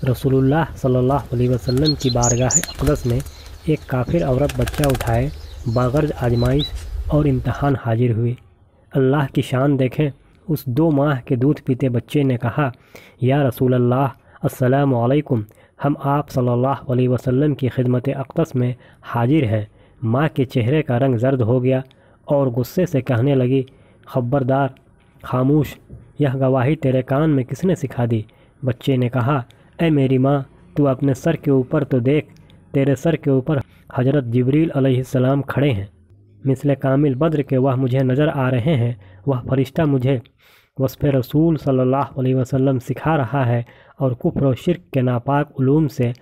रसूलुल्लाह सल्लल्लाहु अलैहि वसल्लम की बारगाह अक़दस में एक काफिर औरत बच्चा उठाए बागर्ज आजमाइश और इम्तहान हाजिर हुई। अल्लाह की शान देखें, उस 2 माह के दूध पीते बच्चे ने कहा, या रसूल अल्लाह, अस्सलामु अलैकुम, हम आप सल्लल्लाहु अलैहि वसल्लम की खिदमत अक़दस में हाजिर हैं। माँ के चेहरे का रंग जर्द हो गया और गुस्से से कहने लगी, खबरदार, खामोश, यह गवाही तेरे कान में किसने सिखा दी? बच्चे ने कहा, ऐ मेरी माँ, तू अपने सर के ऊपर तो देख, तेरे सर के ऊपर हज़रत जिब्रील अलैहिस्सलाम खड़े हैं। मिस्ल कामिल बद्र के वह मुझे नज़र आ रहे हैं। वह फरिश्ता मुझे वस्फ़ रसूल सल्लल्लाहु अलैहि वसल्लम सिखा रहा है और कुफ्र और शिर्क के नापाक उलूम से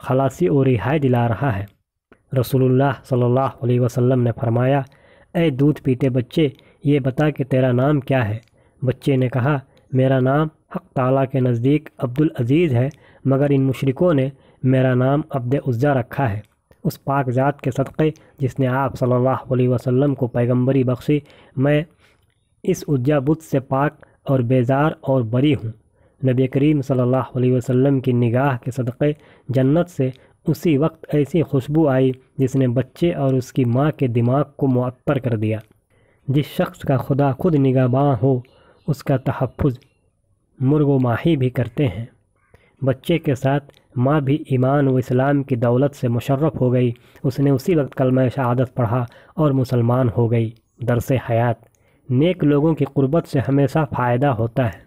खलासी और रिहाई दिला रहा है। रसूलुल्लाह सल्लल्लाहु अलैहि वसल्लम ने फरमाया, ऐ दूध पीते बच्चे, ये बता कि तेरा नाम क्या है? बच्चे ने कहा, मेरा नाम हक़ ताला के नज़दीक अब्दुल अज़ीज़ है, मगर इन मुशरिकों ने मेरा नाम अब्द उज़्ज़ा रखा है। उस पाक ज़ात के सदक़े जिसने आप सल्लल्लाहु अलैहि वसल्लम को पैगम्बरी बख्शी, मैं इस उज़्ज़ा बुत से पाक और बेज़ार और बरी हूँ। नबी करीम सल्लल्लाहु अलैहि वसल्लम की निगाह के सदक़े जन्नत से उसी वक्त ऐसी खुशबू आई जिसने बच्चे और उसकी माँ के दिमाग को मुअत्तर कर दिया। जिस शख्स का खुदा खुद निगहबान हो, उसका तहफ़्फ़ुज़ मुर्ग व माही भी करते हैं। बच्चे के साथ माँ भी ईमान व इस्लाम की दौलत से मुशर्रफ़ हो गई। उसने उसी वक्त कलमा शहादत पढ़ा और मुसलमान हो गई। दरस हयात, नेक लोगों की क़ुर्बत से हमेशा फ़ायदा होता है।